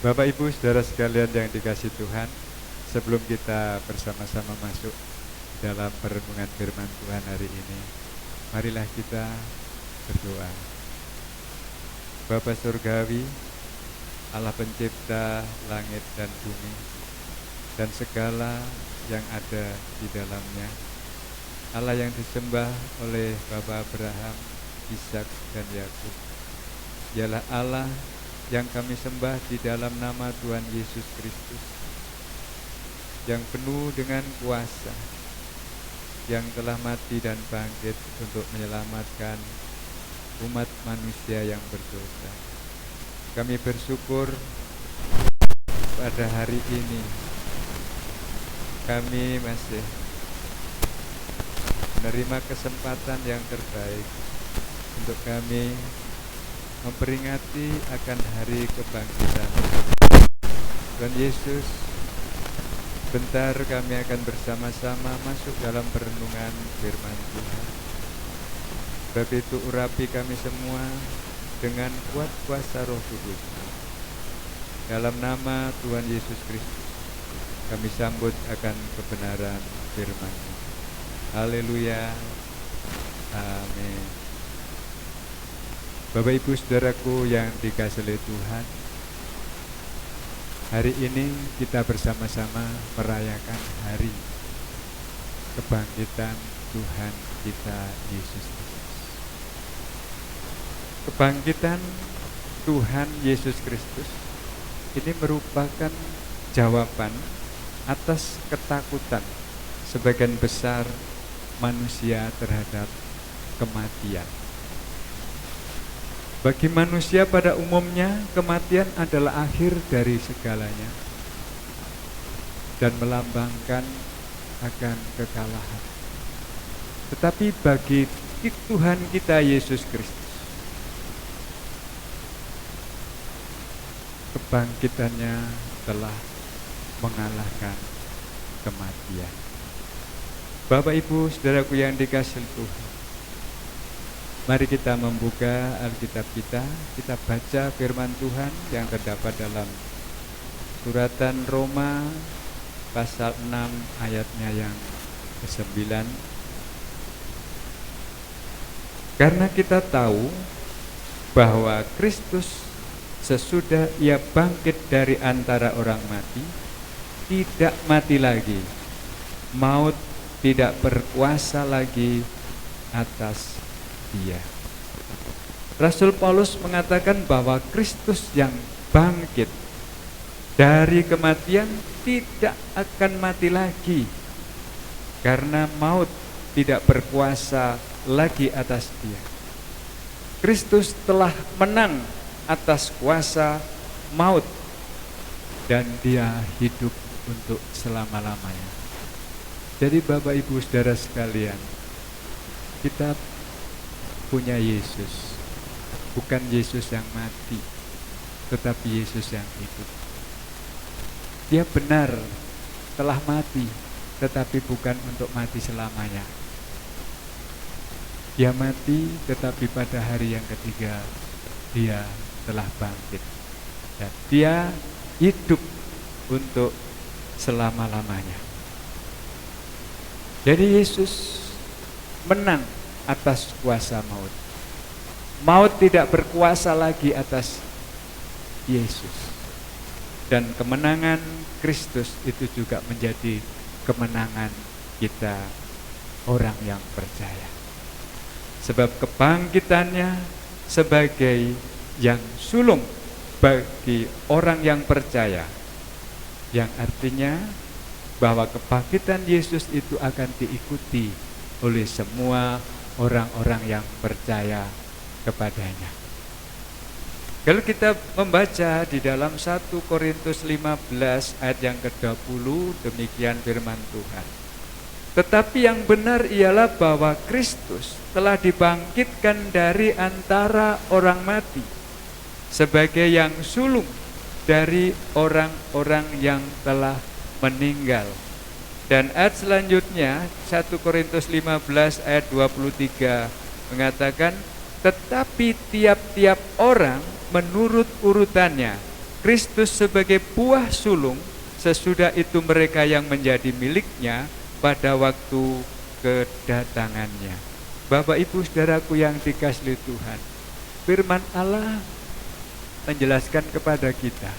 Bapak Ibu Saudara sekalian yang dikasihi Tuhan, sebelum kita bersama-sama masuk dalam perenungan firman Tuhan hari ini, marilah kita berdoa. Bapa Surgawi, Allah pencipta langit dan bumi dan segala yang ada di dalamnya, Allah yang disembah oleh Bapa Abraham, Ishak dan Yakub, ialah Allah yang kami sembah di dalam nama Tuhan Yesus Kristus, yang penuh dengan kuasa, yang telah mati dan bangkit untuk menyelamatkan umat manusia yang berdosa. Kami bersyukur pada hari ini kami masih menerima kesempatan yang terbaik untuk kami memperingati akan hari kebangkitan Tuhan Yesus. Bentar kami akan bersama-sama masuk dalam perenungan firman Tuhan. Sebab itu urapi kami semua dengan kuat kuasa Roh Kudus. Dalam nama Tuhan Yesus Kristus kami sambut akan kebenaran firman-Mu. Haleluya. Amin. Bapak Ibu Saudaraku yang dikasihi oleh Tuhan, hari ini kita bersama-sama merayakan hari kebangkitan Tuhan kita Yesus Kristus. Kebangkitan Tuhan Yesus Kristus ini merupakan jawaban atas ketakutan sebagian besar manusia terhadap kematian. Bagi manusia pada umumnya, kematian adalah akhir dari segalanya dan melambangkan akan kekalahan. Tetapi bagi Tuhan kita Yesus Kristus, kebangkitannya telah mengalahkan kematian. Bapak Ibu Saudaraku yang dikasihi Tuhan, mari kita membuka Alkitab kita baca firman Tuhan yang terdapat dalam suratan Roma pasal 6 ayatnya yang ke-9. Karena kita tahu bahwa Kristus sesudah ia bangkit dari antara orang mati, tidak mati lagi, maut tidak berkuasa lagi atas Dia. Rasul Paulus mengatakan bahwa Kristus yang bangkit dari kematian tidak akan mati lagi, karena maut tidak berkuasa lagi atas Dia. Kristus telah menang atas kuasa maut dan Dia hidup untuk selama-lamanya. Jadi Bapak Ibu Saudara sekalian, kita punya Yesus, bukan Yesus yang mati, tetapi Yesus yang hidup. Dia benar telah mati, tetapi bukan untuk mati selamanya. Dia mati, tetapi pada hari yang ketiga Dia telah bangkit dan Dia hidup untuk selama-lamanya. Jadi Yesus menang atas kuasa maut. Maut tidak berkuasa lagi atas Yesus. Dan kemenangan Kristus itu juga menjadi kemenangan kita orang yang percaya. Sebab kebangkitannya sebagai yang sulung bagi orang yang percaya, yang artinya bahwa kebangkitan Yesus itu akan diikuti oleh semua orang-orang yang percaya kepadanya. Kalau kita membaca di dalam 1 Korintus 15 ayat yang ke-20, demikian firman Tuhan. Tetapi yang benar ialah bahwa Kristus telah dibangkitkan dari antara orang mati sebagai yang sulung dari orang-orang yang telah meninggal. Dan ayat selanjutnya 1 Korintus 15 ayat 23 mengatakan, tetapi tiap-tiap orang menurut urutannya, Kristus sebagai buah sulung, sesudah itu mereka yang menjadi miliknya pada waktu kedatangannya. Bapak Ibu Saudaraku yang dikasihi Tuhan, firman Allah menjelaskan kepada kita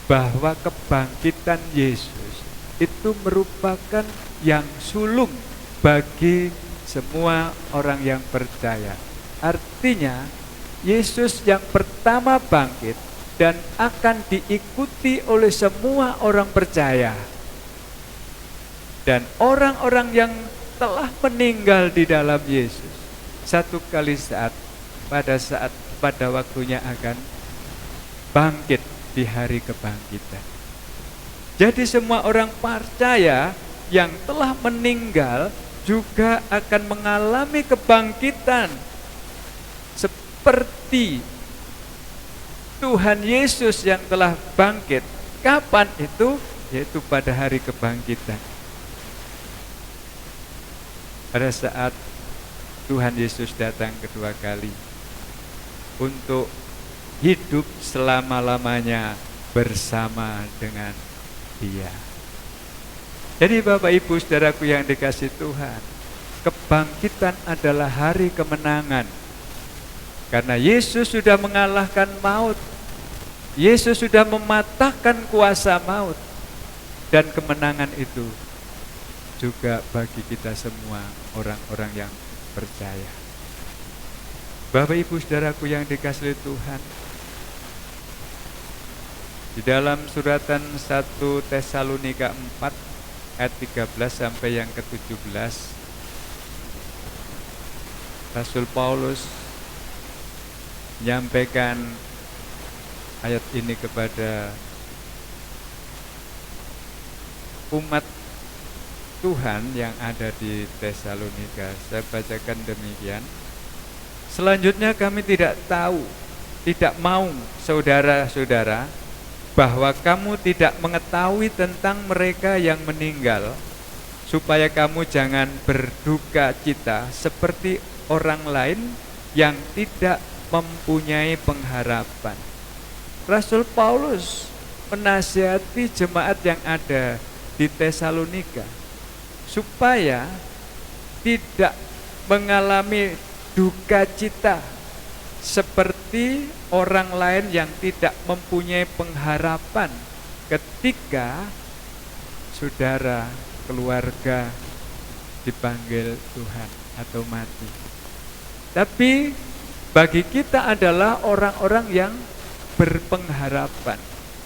bahwa kebangkitan Yesus itu merupakan yang sulung bagi semua orang yang percaya. Artinya Yesus yang pertama bangkit dan akan diikuti oleh semua orang percaya. Dan orang-orang yang telah meninggal di dalam Yesus satu kali pada waktunya akan bangkit di hari kebangkitan. Jadi semua orang percaya yang telah meninggal juga akan mengalami kebangkitan seperti Tuhan Yesus yang telah bangkit. Kapan itu? Yaitu pada hari kebangkitan. Pada saat Tuhan Yesus datang kedua kali untuk hidup selama-lamanya bersama dengan Dia. Jadi Bapak Ibu Saudaraku yang dikasihi Tuhan, kebangkitan adalah hari kemenangan. Karena Yesus sudah mengalahkan maut. Yesus sudah mematahkan kuasa maut. Dan kemenangan itu juga bagi kita semua orang-orang yang percaya. Bapak Ibu Saudaraku yang dikasihi Tuhan, di dalam suratan 1 Tesalonika 4 ayat 13 sampai yang ke-17, Rasul Paulus menyampaikan ayat ini kepada umat Tuhan yang ada di Tesalonika. Saya bacakan demikian. Selanjutnya kami tidak mau saudara-saudara, bahwa kamu tidak mengetahui tentang mereka yang meninggal, supaya kamu jangan berduka cita seperti orang lain yang tidak mempunyai pengharapan. Rasul Paulus menasihati jemaat yang ada di Tesalonika supaya tidak mengalami duka cita seperti orang lain yang tidak mempunyai pengharapan ketika saudara, keluarga dipanggil Tuhan atau mati. Tapi bagi kita adalah orang-orang yang berpengharapan,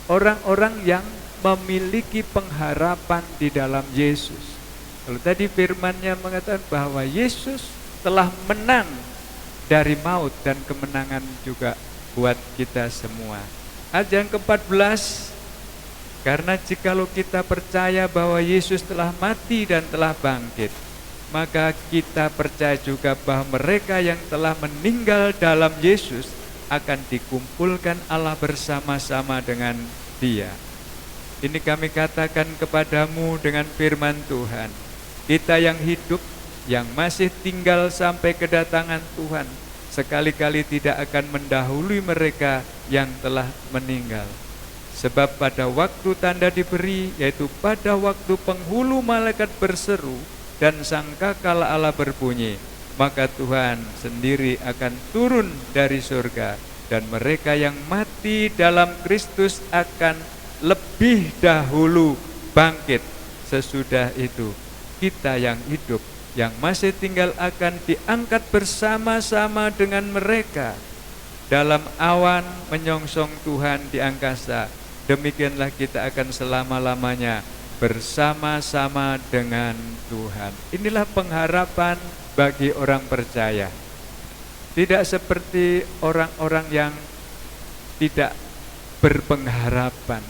orang-orang yang memiliki pengharapan di dalam Yesus. Kalau tadi firman-Nya mengatakan bahwa Yesus telah menang dari maut, dan kemenangan juga buat kita semua. Ayat yang ke-14, karena jikalau kita percaya bahwa Yesus telah mati dan telah bangkit, maka kita percaya juga bahwa mereka yang telah meninggal dalam Yesus akan dikumpulkan Allah bersama-sama dengan Dia. Ini kami katakan kepadamu dengan firman Tuhan, kita yang hidup, yang masih tinggal sampai kedatangan Tuhan, sekali-kali tidak akan mendahului mereka yang telah meninggal. Sebab pada waktu tanda diberi, yaitu pada waktu penghulu malaikat berseru dan sangkakala Allah berbunyi, maka Tuhan sendiri akan turun dari surga, dan mereka yang mati dalam Kristus akan lebih dahulu bangkit. Sesudah itu kita yang hidup, yang masih tinggal akan diangkat bersama-sama dengan mereka dalam awan menyongsong Tuhan di angkasa. Demikianlah kita akan selama-lamanya bersama-sama dengan Tuhan. Inilah pengharapan bagi orang percaya. Tidak seperti orang-orang yang tidak berpengharapan.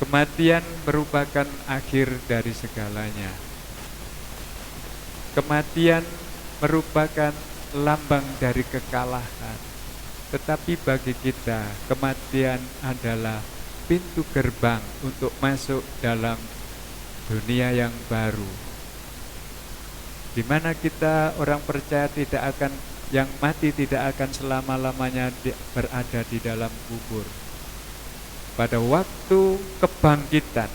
Kematian merupakan akhir dari segalanya. Kematian merupakan lambang dari kekalahan. Tetapi bagi kita, kematian adalah pintu gerbang untuk masuk dalam dunia yang baru, di mana kita orang percaya tidak akan Yang mati tidak akan selama-lamanya berada di dalam kubur. Pada waktu kebangkitan,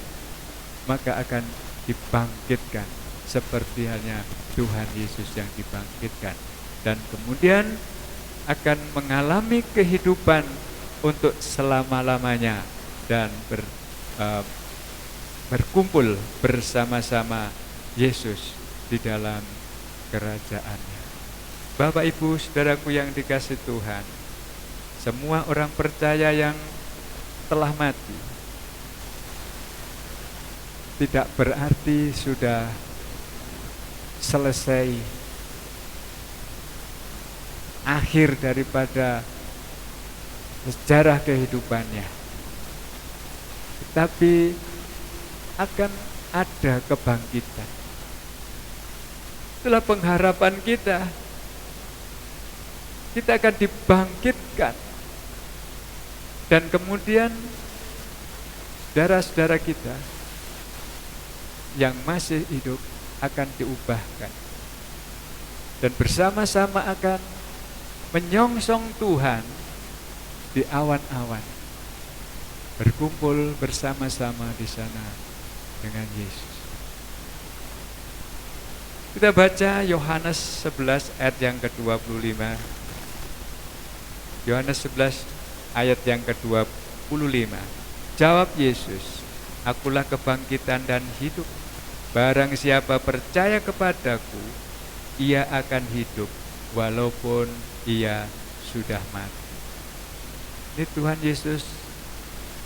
maka akan dibangkitkan seperti halnya Tuhan Yesus yang dibangkitkan. Dan kemudian akan mengalami kehidupan untuk selama-lamanya dan berkumpul bersama-sama Yesus di dalam kerajaannya. Bapak, Ibu, saudaraku yang dikasihi Tuhan, semua orang percaya yang telah mati tidak berarti sudah selesai akhir daripada sejarah kehidupannya, tetapi akan ada kebangkitan. Itulah pengharapan kita. Kita akan dibangkitkan. Dan kemudian saudara-saudara kita yang masih hidup akan diubahkan. Dan bersama-sama akan menyongsong Tuhan di awan-awan. Berkumpul bersama-sama di sana dengan Yesus. Kita baca Yohanes 11 ayat yang ke-25. Yohanes 11 ayat yang ke-25. Jawab Yesus, "Akulah kebangkitan dan hidup. Barang siapa percaya kepadaku, ia akan hidup walaupun ia sudah mati." Ini Tuhan Yesus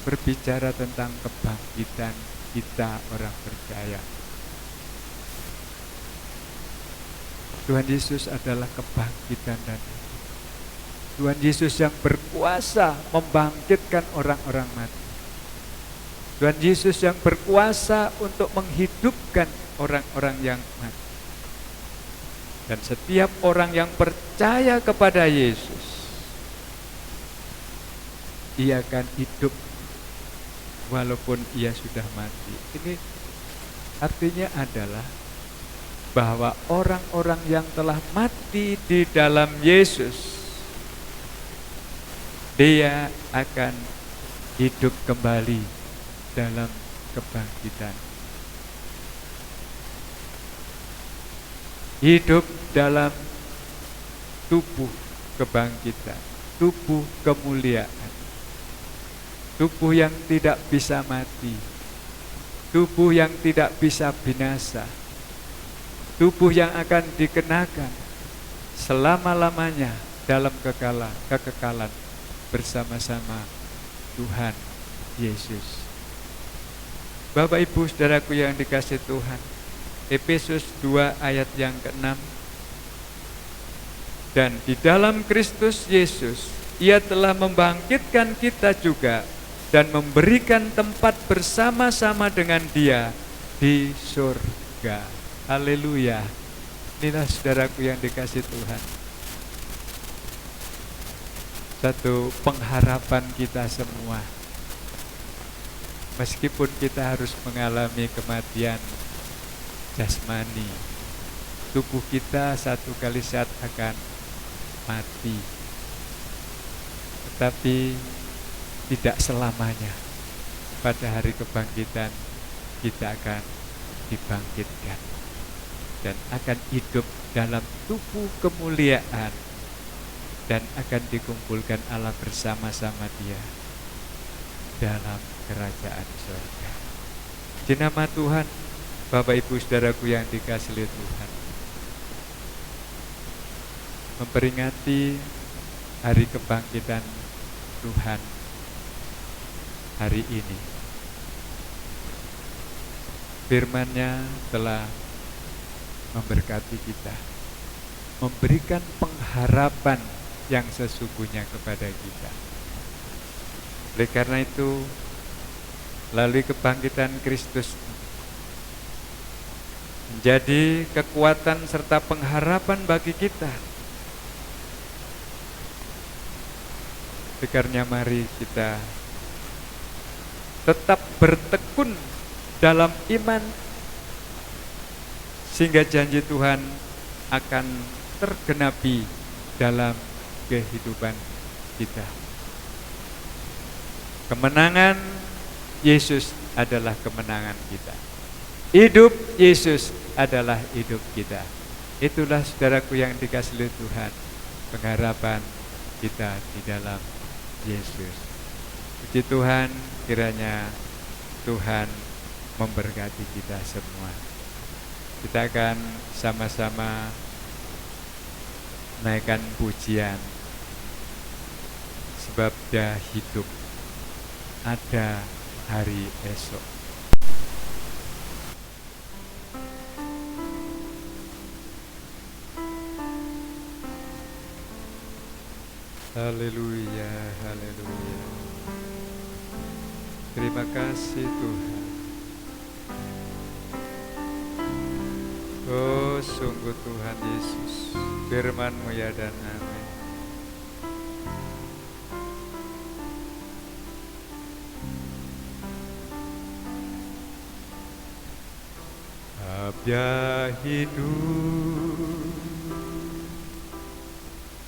berbicara tentang kebangkitan kita orang percaya. Tuhan Yesus adalah kebangkitan dan hidup. Tuhan Yesus yang berkuasa membangkitkan orang-orang mati. Tuhan Yesus yang berkuasa untuk menghidupkan orang-orang yang mati. Dan setiap orang yang percaya kepada Yesus, ia akan hidup walaupun ia sudah mati. Ini artinya adalah bahwa orang-orang yang telah mati di dalam Yesus, dia akan hidup kembali dalam kebangkitan. Hidup dalam tubuh kebangkitan, tubuh kemuliaan, tubuh yang tidak bisa mati, tubuh yang tidak bisa binasa, tubuh yang akan dikenakan selama-lamanya dalam kekekalan bersama-sama Tuhan Yesus. Bapak, Ibu, saudaraku yang dikasihi Tuhan, Efesus 2 ayat yang ke-6. Dan di dalam Kristus Yesus, Ia telah membangkitkan kita juga dan memberikan tempat bersama-sama dengan Dia di surga. Haleluya. Inilah saudaraku yang dikasihi Tuhan, satu pengharapan kita semua. Meskipun kita harus mengalami kematian jasmani, tubuh kita satu kali saat akan mati, tetapi tidak selamanya. Pada hari kebangkitan kita akan dibangkitkan dan akan hidup dalam tubuh kemuliaan dan akan dikumpulkan Allah bersama-sama Dia dalam kerajaan surga. Di nama Tuhan, Bapak, Ibu, saudaraku yang dikasihi Tuhan, memperingati hari kebangkitan Tuhan hari ini. Firman-Nya telah memberkati kita, memberikan pengharapan yang sesungguhnya kepada kita. Oleh karena itu, melalui kebangkitan Kristus menjadi kekuatan serta pengharapan bagi kita. Oleh karena mari kita tetap bertekun dalam iman, sehingga janji Tuhan akan tergenapi dalam kehidupan kita. Kemenangan Yesus adalah kemenangan kita. Hidup Yesus adalah hidup kita. Itulah saudaraku yang dikasihi oleh Tuhan, pengharapan kita di dalam Yesus. Puji Tuhan, kiranya Tuhan memberkati kita semua. Kita akan sama-sama naikkan pujian, sebab Dia hidup, ada hari esok. Haleluya, haleluya. Terima kasih Tuhan. Oh, sungguh Tuhan Yesus, firman-Mu ya dan amin. Dia hidup,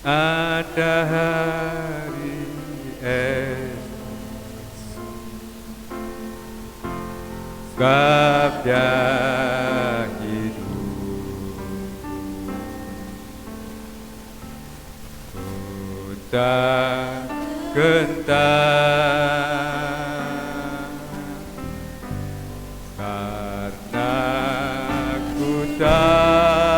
ada hari esok, sebab Dia hidup, ku tak gentar, karena ku tak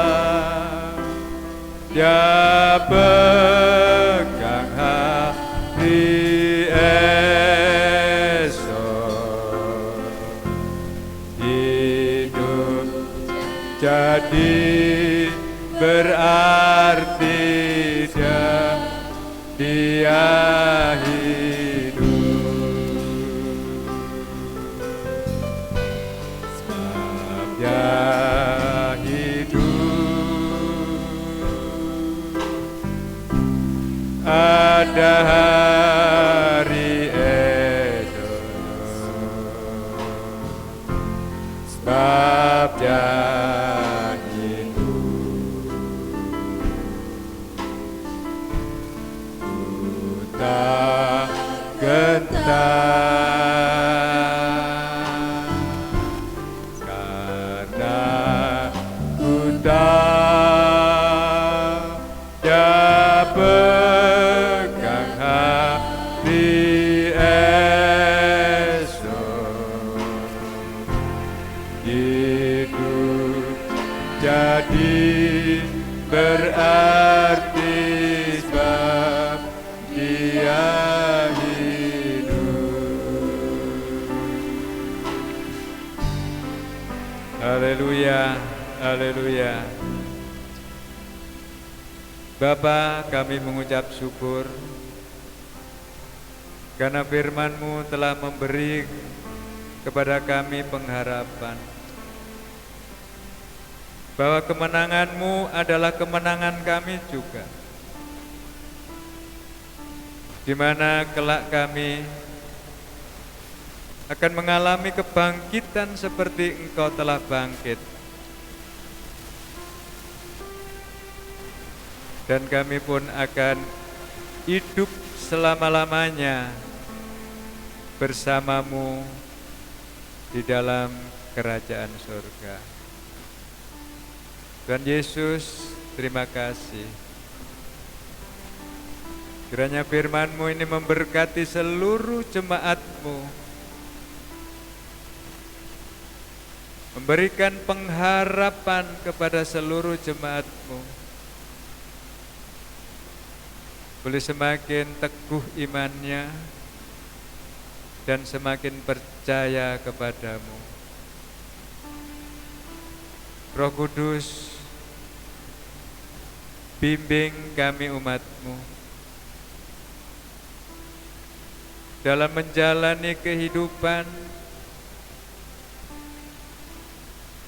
Dia pegang hari esok. Hidup jadi berarti Dia hidup, sebab Dia ada hari esok, sebab Dia hidup, ku tak gentar, karena ku tak Dia pegang hari esok. Hidup jadi berarti sebab Dia hidup. Haleluya, haleluya. Bapa, kami mengucap syukur karena firman-Mu telah memberi kepada kami pengharapan bahwa kemenangan-Mu adalah kemenangan kami juga, di mana kelak kami akan mengalami kebangkitan seperti Engkau telah bangkit. Dan kami pun akan hidup selama-lamanya bersama-Mu di dalam kerajaan surga. Tuhan Yesus, terima kasih. Kiranya firman-Mu ini memberkati seluruh jemaat-Mu, memberikan pengharapan kepada seluruh jemaat-Mu, boleh semakin teguh imannya dan semakin percaya kepadamu. Roh Kudus, bimbing kami umat-Mu dalam menjalani kehidupan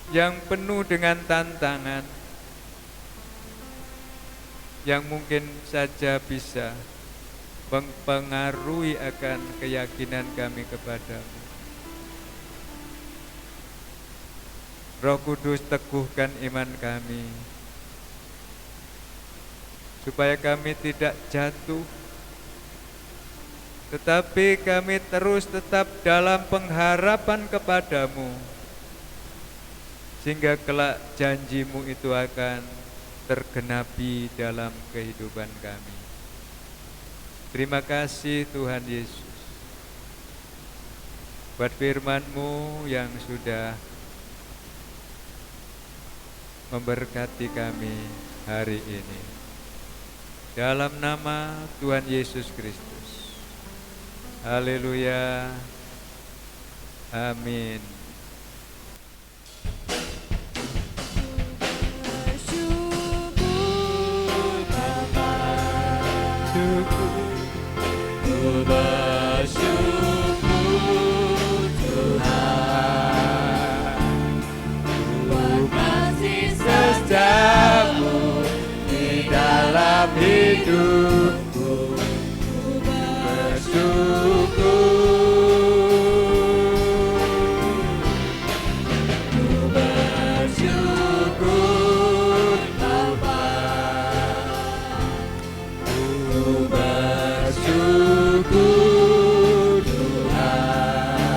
yang penuh dengan tantangan, yang mungkin saja bisa mempengaruhi akan keyakinan kami kepadamu. Roh Kudus, teguhkan iman kami, supaya kami tidak jatuh, tetapi kami terus tetap dalam pengharapan kepadamu, sehingga kelak janjimu itu akan tergenapi dalam kehidupan kami. Terima kasih Tuhan Yesus, buat firman-Mu yang sudah memberkati kami hari ini. Dalam nama Tuhan Yesus Kristus. Haleluya. Amin. Hidupku bersyukur Bapa, ku bersyukur Tuhan,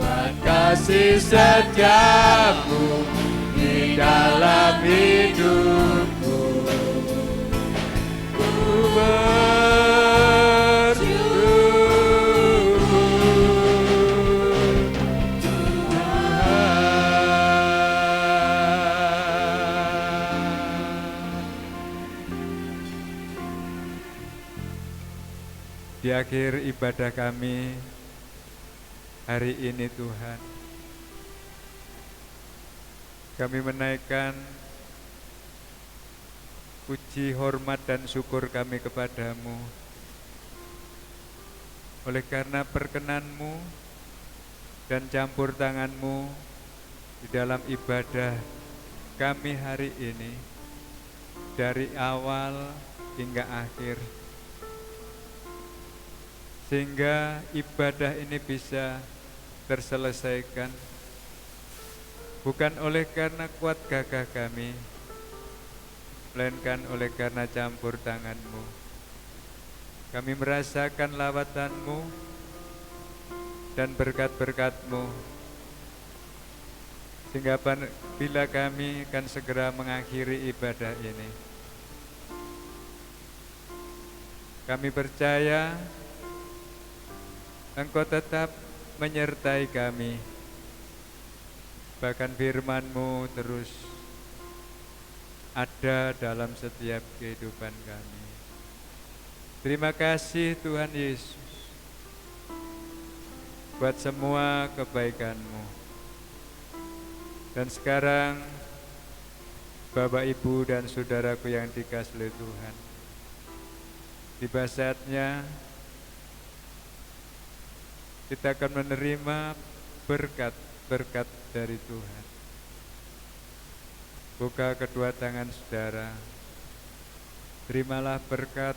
buat kasih setiamu di dalam hidupku. Di akhir ibadah kami hari ini Tuhan, kami menaikkan puji, hormat, dan syukur kami kepadamu. Oleh karena perkenan-Mu dan campur tangan-Mu di dalam ibadah kami hari ini, dari awal hingga akhir, sehingga ibadah ini bisa terselesaikan, bukan oleh karena kuat gagah kami, melainkan oleh karena campur tangan-Mu. Kami merasakan lawatan-Mu dan berkat-berkat-Mu, sehingga bila kami akan segera mengakhiri ibadah ini, kami percaya Engkau tetap menyertai kami, bahkan firman-Mu terus ada dalam setiap kehidupan kami. Terima kasih Tuhan Yesus buat semua kebaikan-Mu. Dan sekarang Bapak, Ibu, dan saudaraku yang dikasihi oleh Tuhan, tiba saatnya kita akan menerima berkat-berkat dari Tuhan. Buka kedua tangan saudara, terimalah berkat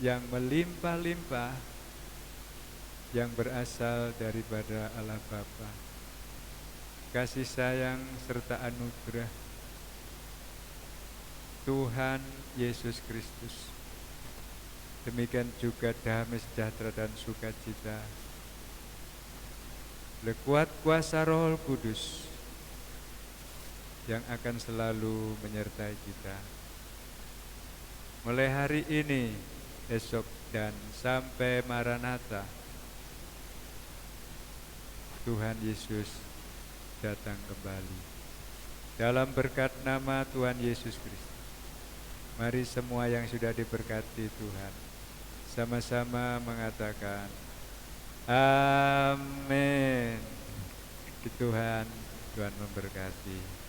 yang melimpah-limpah yang berasal daripada Allah Bapa. Kasih sayang serta anugerah Tuhan Yesus Kristus, demikian juga damai sejahtera dan sukacita lekuat kuasa Roh Kudus yang akan selalu menyertai kita mulai hari ini, esok, dan sampai Maranatha. Tuhan Yesus datang kembali. Dalam berkat nama Tuhan Yesus Kristus, mari semua yang sudah diberkati Tuhan sama-sama mengatakan amin. Tuhan memberkati.